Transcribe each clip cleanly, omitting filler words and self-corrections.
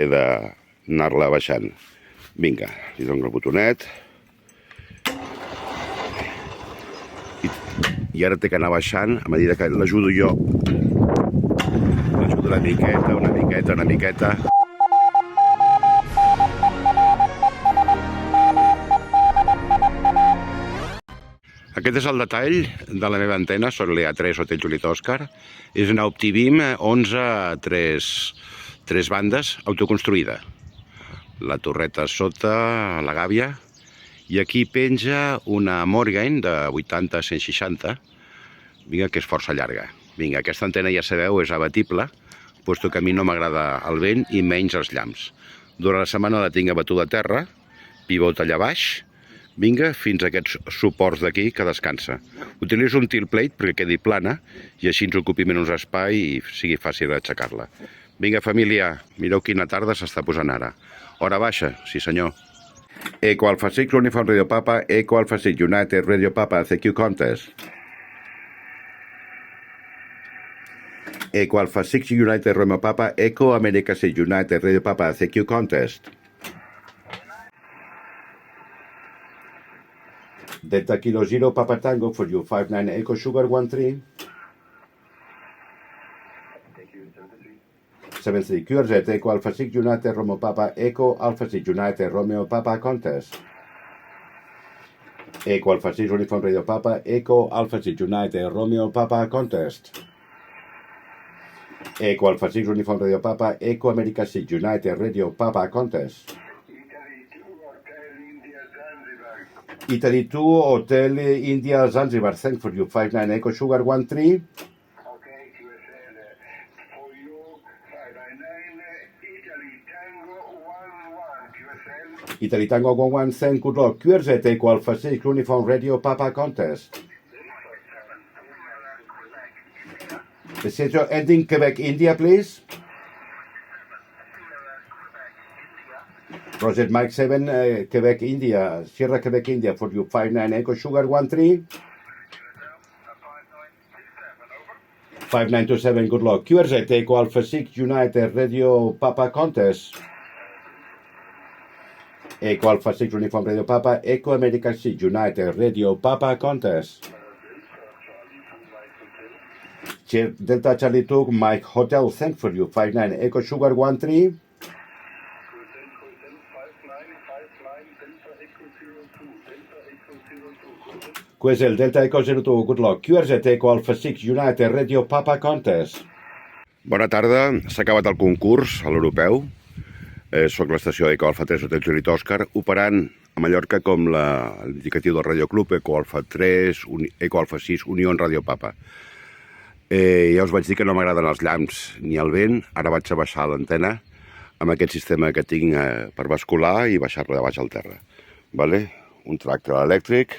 He d'anar-la baixant. Vinga, li dono el botonet. I ara té que anar baixant a mesura que l'ajudo jo. L'ajudo una miqueta. Aquest és el detall de la meva antena, són l'EA3 Hotel Juliet Òscar. És una OptiBeam 11 3 bandes autoconstruïda. La torreta sota, la gàbia, i aquí penja una Morgain de 80-160, vinga, que és força llarga. Vinga, aquesta antena ja sabeu, és abatible, puesto que a mi no m'agrada el vent i menys els llamps. Durant la setmana la tinc abatuda a terra, pivot allà baix, vinga, fins a aquests suports d'aquí que descansa. Utilitzo un tilt plate perquè quedi plana i així ens ocupi menys espai i sigui fàcil aixecar-la. Vinga, família, mireu quina tarda s'està posant ara. Hora baixa, sí senyor. Eco Alpha 6 Uniform Radio Papa, Eco Alpha 6 United Radio Papa, CQ Contest. Eco Alpha 6 United Romeo Papa, Eco America 6 United Radio Papa, CQ Contest. Delta Kilo Zero Papa Tango for you, 59 Echo Sugar 13. 73 QRZ Echo Alpha 6 United Romeo Papa, Echo Alpha 6 United Romeo Papa Contest. Echo Alpha 6 Uniform Radio Papa, Echo Alpha 6 United Romeo Papa Contest. Echo Alpha 6 Uniform Radio Papa, Echo America 6 United Radio Papa Contest. Italy 2 Hotel India Zanzibar, thank for you, 59 Echo Sugar 13. Okay, QSL, for you, 599, Italy Tango 11, QSL. Italy Tango 11, thank good luck. QRZ Echo Alpha 6 Uniform Radio Papa Contest. The schedule ending Quebec, India, please. Roger Mike 7, Quebec, India, Sierra Quebec, India, for you, 59 Echo Sugar 13. 5927, good luck. QRZ Echo Alpha 6 United Radio Papa Contest. Echo Alpha 6 Uniform Radio Papa, Echo America 6 United Radio Papa Contest. Delta Charlie 2, Mike Hotel, thank for you, 59 Echo Sugar 13. QSL Delta Echo 02, good luck. QRZ Echo Alpha 6 United Radio Papa Contest. Bona tarda, s'ha acabat el concurs a l'europeu. Soc l'estació Eco Alpha 3 Hotel Juliet Òscar, operant a Mallorca com l'indicatiu del Radio Club Eco Alpha 3, Eco Alpha 6, Unió Radio Papa. Ja us vaig dir que no m'agraden els llamps ni el vent, ara vaig a baixar l'antena amb aquest sistema que tinc per bascular i baixar-la de baix al terra. Un tracte elèctric,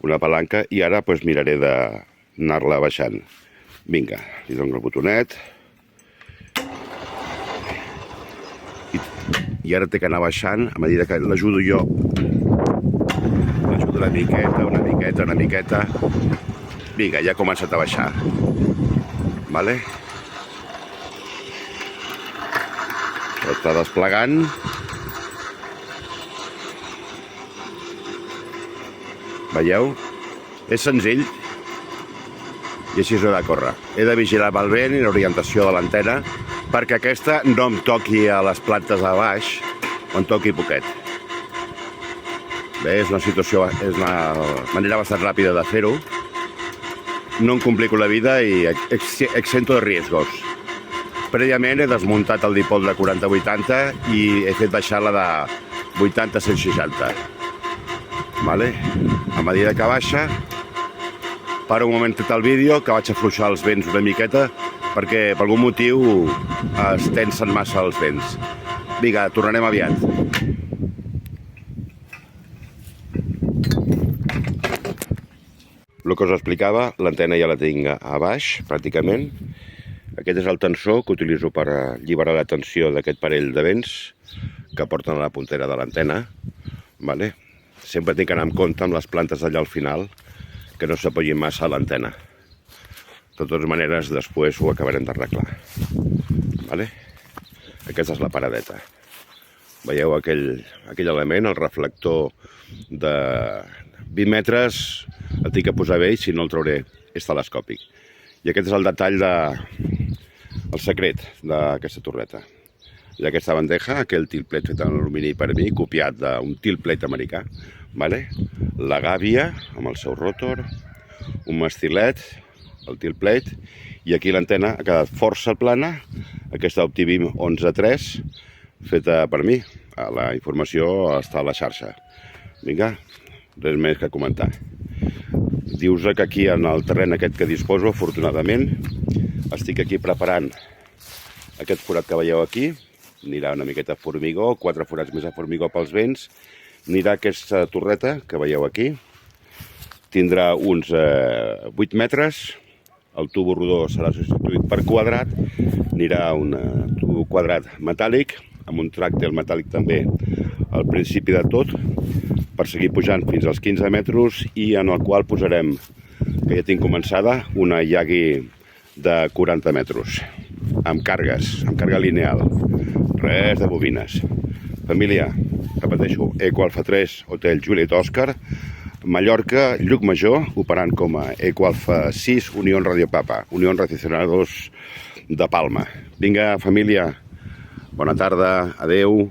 una palanca, i ara miraré d'anar-la baixant. Vinga, li dono el botonet. I ara té que anar baixant a mesura que l'ajudo jo. L'ajudo una miqueta. Vinga, ja ha començat a baixar. Està desplegant. Veieu? És senzill i així s'ha de córrer. He de vigilar el vent i l'orientació de l'antena perquè aquesta no em toqui a les plantes de baix, o em toqui poquet. Bé, és una manera bastant ràpida de fer-ho. No em complico la vida i exento de riesgos. Prèviament he desmuntat el dipol de 40-80 i he fet baixar-la de 80-160. A mesura que baixa, paro un momentet el vídeo, que vaig afluixar els vents una miqueta, perquè per algun motiu es tensen massa els vents. Vinga, tornarem aviat. El que us explicava, l'antena ja la tinc a baix, pràcticament. Aquest és el tensor que utilitzo per alliberar la tensió d'aquest parell de vents que porten a la puntera de l'antena. Sempre tinc que anar amb compte amb les plantes d'allà al final, que no s'apoyin massa a l'antena. De totes maneres, després ho acabarem d'arreglar. Aquesta és la paradeta. Veieu aquell element, el reflector de 20 metres, el tinc que posar bé, si no el trauré, és telescòpic. I aquest és el detall el secret d'aquesta torreta. I aquesta bandeja, aquell tilplet fet en alumini per mi, copiat d'un tilplet americà, vale? La gàbia amb el seu rotor, un mastilet, el tilplet, i aquí l'antena ha quedat força plana, aquesta OptiBeam 11.3, feta per mi. La informació està a la xarxa. Vinga, res més que comentar. Dius que aquí en el terreny aquest que disposo, afortunadament, estic aquí preparant aquest forat que veieu aquí. Anirà una miqueta de formigó, 4 forats més de formigó pels vents. Anirà aquesta torreta que veieu aquí. Tindrà uns 8 metres. El tubo rodó serà substituït per quadrat. Anirà un tubo quadrat metàl·lic, amb un tràctel metàl·lic també al principi de tot, per seguir pujant fins als 15 metres i en el qual posarem, que ja tinc començada, una Yagi de 40 metres, amb càrrega lineal, res de bobines. Família, repeteixo, Eco Alfa 3, Hotel Juliet Òscar, Mallorca, Llucmajor, operant com a Eco Alfa 6, Unión Radio Papa, Unión Recepcionados de Palma. Vinga, família, bona tarda, adeu.